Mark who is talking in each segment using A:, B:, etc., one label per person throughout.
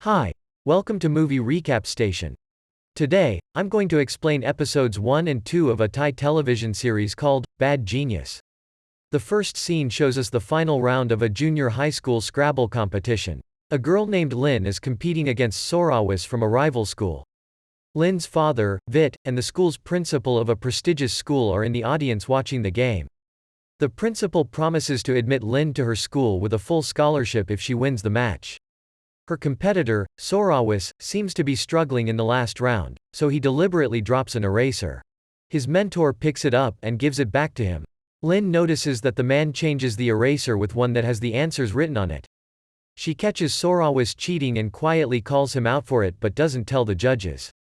A: Hi, welcome to Movie Recap Station. Today, I'm going to explain episodes 1 and 2 of a Thai television series called Bad Genius. The first scene shows us the final round of a junior high school Scrabble competition. A girl named Lin is competing against Sorawis from a rival school. Lin's father, Vit, and the school's principal of a prestigious school are in the audience watching the game. The principal promises to admit Lin to her school with a full scholarship if she wins the match. Her competitor, Sorawis, seems to be struggling in the last round, so he deliberately drops an eraser. His mentor picks it up and gives it back to him. Lin notices that the man changes the eraser with one that has the answers written on it. She catches Sorawis cheating and quietly calls him out for it but doesn't tell the judges.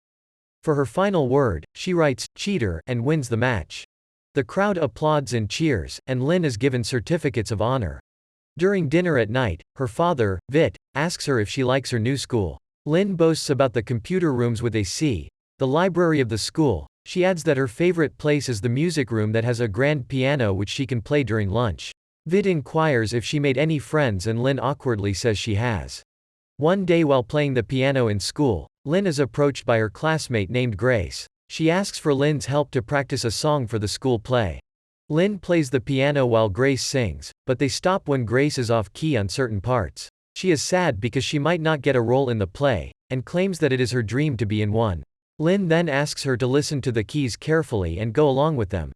A: For her final word, she writes, "cheater," and wins the match. The crowd applauds and cheers, and Lin is given certificates of honor. During dinner at night, her father, Vit, asks her if she likes her new school. Lin boasts about the computer rooms with AC, the library of the school. She adds that her favorite place is the music room that has a grand piano which she can play during lunch. Vit inquires if she made any friends and Lin awkwardly says she has. One day while playing the piano in school, Lin is approached by her classmate named Grace. She asks for Lin's help to practice a song for the school play. Lin plays the piano while Grace sings, but they stop when Grace is off key on certain parts. She is sad because she might not get a role in the play, and claims that it is her dream to be in one. Lin then asks her to listen to the keys carefully and go along with them.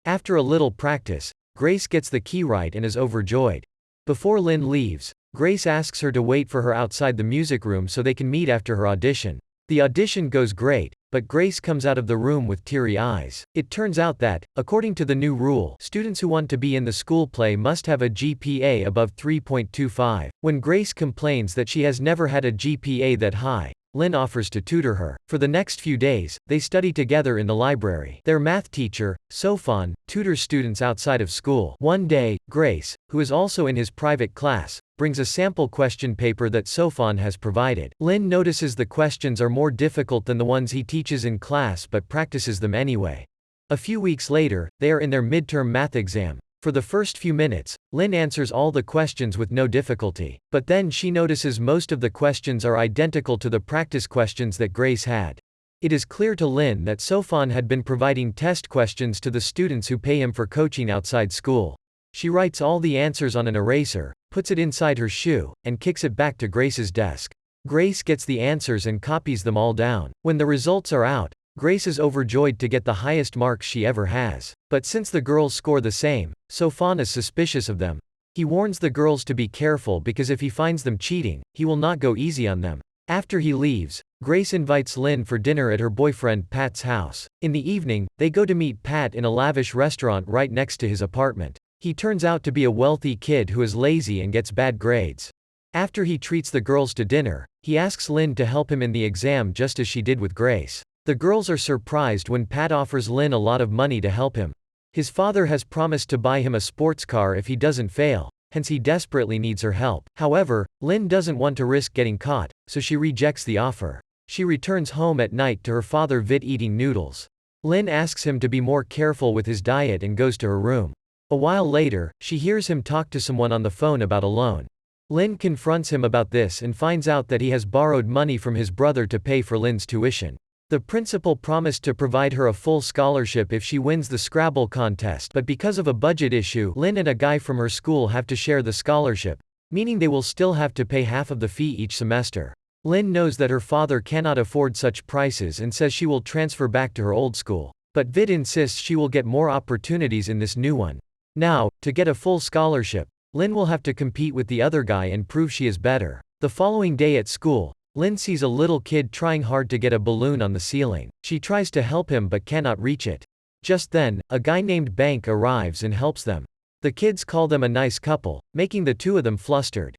A: After a little practice, Grace gets the key right and is overjoyed. Before Lin leaves, Grace asks her to wait for her outside the music room so they can meet after her audition. The audition goes great, but Grace comes out of the room with teary eyes. It turns out that, according to the new rule, students who want to be in the school play must have a GPA above 3.25. When Grace complains that she has never had a GPA that high, Lin offers to tutor her. For the next few days, they study together in the library. Their math teacher, Sofan, tutors students outside of school. One day, Grace, who is also in his private class, brings a sample question paper that Sofan has provided. Lin notices the questions are more difficult than the ones he teaches in class but practices them anyway. A few weeks later, they are in their midterm math exam. For the first few minutes, Lin answers all the questions with no difficulty. But then she notices most of the questions are identical to the practice questions that Grace had. It is clear to Lin that Sofan had been providing test questions to the students who pay him for coaching outside school. She writes all the answers on an eraser, puts it inside her shoe, and kicks it back to Grace's desk. Grace gets the answers and copies them all down. When the results are out, Grace is overjoyed to get the highest marks she ever has. But since the girls score the same, Sofan is suspicious of them. He warns the girls to be careful because if he finds them cheating, he will not go easy on them. After he leaves, Grace invites Lin for dinner at her boyfriend Pat's house. In the evening, they go to meet Pat in a lavish restaurant right next to his apartment. He turns out to be a wealthy kid who is lazy and gets bad grades. After he treats the girls to dinner, he asks Lin to help him in the exam just as she did with Grace. The girls are surprised when Pat offers Lin a lot of money to help him. His father has promised to buy him a sports car if he doesn't fail, hence he desperately needs her help. However, Lin doesn't want to risk getting caught, so she rejects the offer. She returns home at night to her father Vit eating noodles. Lin asks him to be more careful with his diet and goes to her room. A while later, she hears him talk to someone on the phone about a loan. Lin confronts him about this and finds out that he has borrowed money from his brother to pay for Lin's tuition. The principal promised to provide her a full scholarship if she wins the Scrabble contest, but because of a budget issue, Lin and a guy from her school have to share the scholarship, meaning they will still have to pay half of the fee each semester. Lin knows that her father cannot afford such prices and says she will transfer back to her old school. But Vit insists she will get more opportunities in this new one. Now, to get a full scholarship, Lin will have to compete with the other guy and prove she is better. The following day at school, Lin sees a little kid trying hard to get a balloon on the ceiling. She tries to help him but cannot reach it. Just then, a guy named Bank arrives and helps them. The kids call them a nice couple, making the two of them flustered.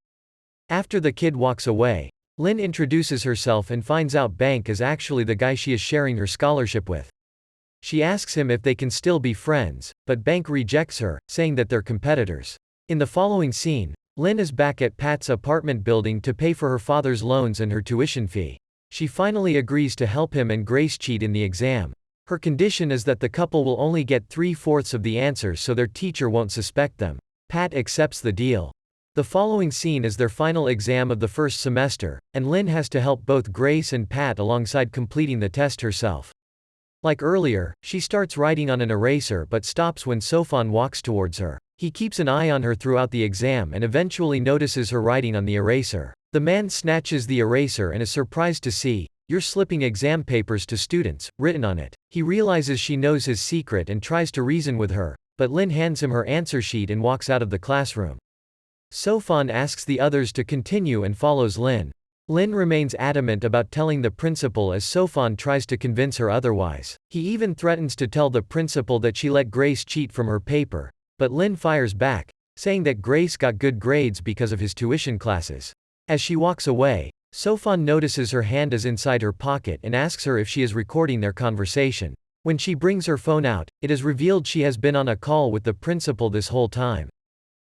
A: After the kid walks away, Lin introduces herself and finds out Bank is actually the guy she is sharing her scholarship with. She asks him if they can still be friends, but Bank rejects her, saying that they're competitors. In the following scene, Lin is back at Pat's apartment building to pay for her father's loans and her tuition fee. She finally agrees to help him and Grace cheat in the exam. Her condition is that the couple will only get 3/4 of the answers so their teacher won't suspect them. Pat accepts the deal. The following scene is their final exam of the first semester, and Lynn has to help both Grace and Pat alongside completing the test herself. Like earlier, she starts writing on an eraser but stops when Sofan walks towards her. He keeps an eye on her throughout the exam and eventually notices her writing on the eraser. The man snatches the eraser and is surprised to see, "You're slipping exam papers to students," written on it. He realizes she knows his secret and tries to reason with her, but Lynn hands him her answer sheet and walks out of the classroom. Sofan asks the others to continue and follows Lynn. Lynn remains adamant about telling the principal as Sofan tries to convince her otherwise. He even threatens to tell the principal that she let Grace cheat from her paper, but Lynn fires back, saying that Grace got good grades because of his tuition classes. As she walks away, Sofan notices her hand is inside her pocket and asks her if she is recording their conversation. When she brings her phone out, it is revealed she has been on a call with the principal this whole time.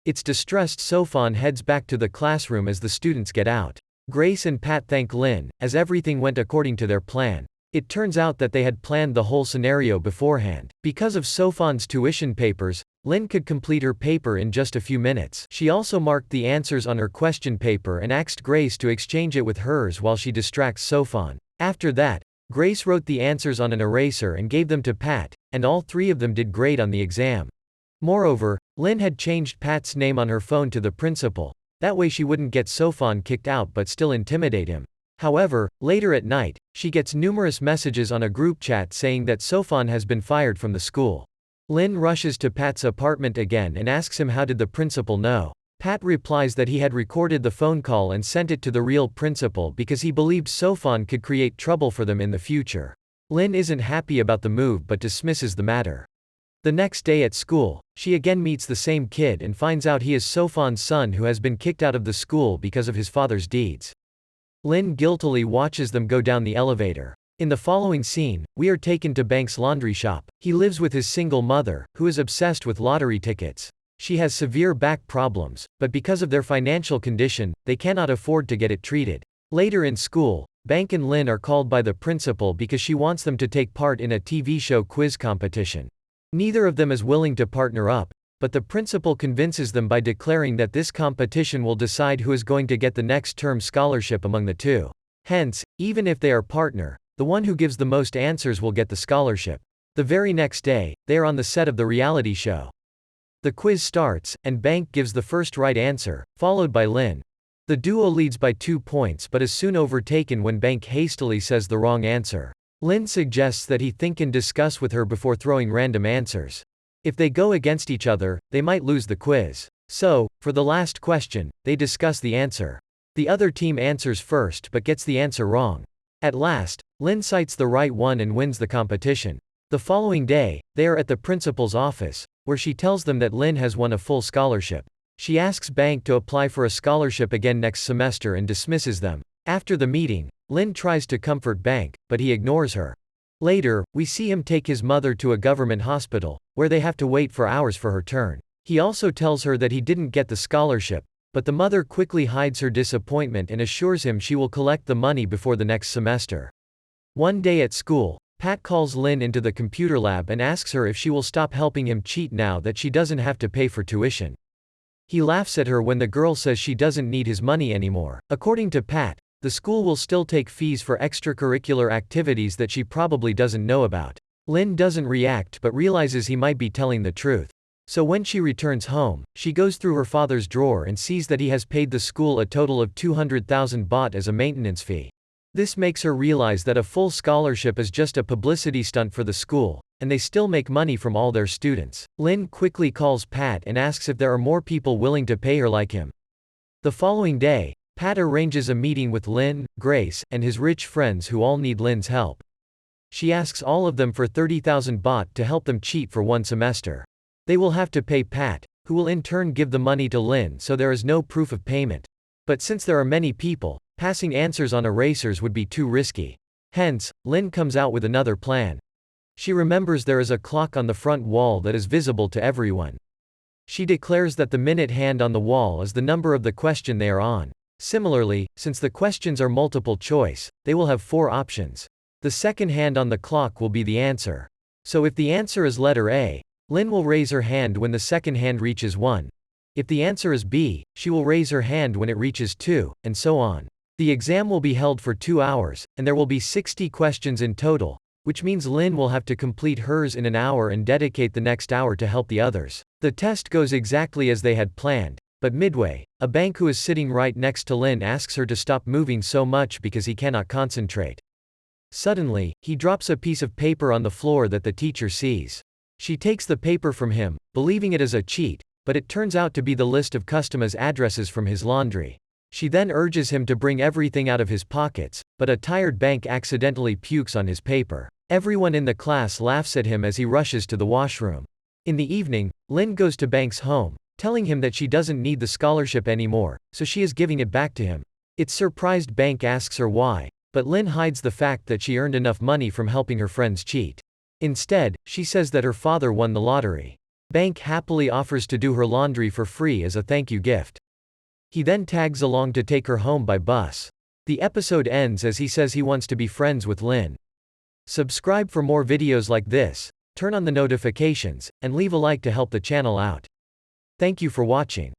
A: It's distressed Sofan heads back to the classroom as the students get out. Grace and Pat thank Lynn, as everything went according to their plan. It turns out that they had planned the whole scenario beforehand. Because of Sofan's tuition papers, Lynn could complete her paper in just a few minutes. She also marked the answers on her question paper and asked Grace to exchange it with hers while she distracts Sofan. After that, Grace wrote the answers on an eraser and gave them to Pat, and all three of them did great on the exam. Moreover, Lynn had changed Pat's name on her phone to the principal. That way she wouldn't get Sofan kicked out but still intimidate him. However, later at night, she gets numerous messages on a group chat saying that Sofan has been fired from the school. Lynn rushes to Pat's apartment again and asks him how did the principal know. Pat replies that he had recorded the phone call and sent it to the real principal because he believed Sofan could create trouble for them in the future. Lynn isn't happy about the move but dismisses the matter. The next day at school, she again meets the same kid and finds out he is Sofan's son who has been kicked out of the school because of his father's deeds. Lynn guiltily watches them go down the elevator. In the following scene, we are taken to Bank's laundry shop. He lives with his single mother, who is obsessed with lottery tickets. She has severe back problems, but because of their financial condition, they cannot afford to get it treated. Later in school, Bank and Lynn are called by the principal because she wants them to take part in a TV show quiz competition. Neither of them is willing to partner up, but the principal convinces them by declaring that this competition will decide who is going to get the next term scholarship among the two. Hence, even if they are partner, the one who gives the most answers will get the scholarship. The very next day, they are on the set of the reality show. The quiz starts, and Bank gives the first right answer, followed by Lynn. The duo leads by 2 points but is soon overtaken when Bank hastily says the wrong answer. Lynn suggests that he think and discuss with her before throwing random answers. If they go against each other, they might lose the quiz. So, for the last question, they discuss the answer. The other team answers first but gets the answer wrong. At last, Lynn cites the right one and wins the competition. The following day, they are at the principal's office, where she tells them that Lynn has won a full scholarship. She asks Bank to apply for a scholarship again next semester and dismisses them. After the meeting, Lynn tries to comfort Bank, but he ignores her. Later, we see him take his mother to a government hospital, where they have to wait for hours for her turn. He also tells her that he didn't get the scholarship, but the mother quickly hides her disappointment and assures him she will collect the money before the next semester. One day at school, Pat calls Lynn into the computer lab and asks her if she will stop helping him cheat now that she doesn't have to pay for tuition. He laughs at her when the girl says she doesn't need his money anymore. According to Pat, the school will still take fees for extracurricular activities that she probably doesn't know about. Lynn doesn't react but realizes he might be telling the truth. So when she returns home, she goes through her father's drawer and sees that he has paid the school a total of 200,000 baht as a maintenance fee. This makes her realize that a full scholarship is just a publicity stunt for the school, and they still make money from all their students. Lynn quickly calls Pat and asks if there are more people willing to pay her like him. The following day, Pat arranges a meeting with Lynn, Grace, and his rich friends who all need Lynn's help. She asks all of them for 30,000 baht to help them cheat for one semester. They will have to pay Pat, who will in turn give the money to Lynn so there is no proof of payment. But since there are many people, passing answers on erasers would be too risky. Hence, Lynn comes out with another plan. She remembers there is a clock on the front wall that is visible to everyone. She declares that the minute hand on the wall is the number of the question they are on. Similarly, since the questions are multiple choice, they will have 4 options. The second hand on the clock will be the answer. So if the answer is letter A, Lynn will raise her hand when the second hand reaches 1. If the answer is B, she will raise her hand when it reaches 2, and so on. The exam will be held for 2 hours, and there will be 60 questions in total, which means Lynn will have to complete hers in an hour and dedicate the next hour to help the others. The test goes exactly as they had planned, but midway, a bank who is sitting right next to Lynn asks her to stop moving so much because he cannot concentrate. Suddenly, he drops a piece of paper on the floor that the teacher sees. She takes the paper from him, believing it is a cheat, but it turns out to be the list of customers' addresses from his laundry. She then urges him to bring everything out of his pockets, but a tired Bank accidentally pukes on his paper. Everyone in the class laughs at him as he rushes to the washroom. In the evening, Lynn goes to Bank's home, telling him that she doesn't need the scholarship anymore, so she is giving it back to him. It's surprised Bank asks her why, but Lynn hides the fact that she earned enough money from helping her friends cheat. Instead, she says that her father won the lottery. Bank happily offers to do her laundry for free as a thank you gift. He then tags along to take her home by bus. The episode ends as he says he wants to be friends with Lynn. Subscribe for more videos like this, turn on the notifications, and leave a like to help the channel out. Thank you for watching.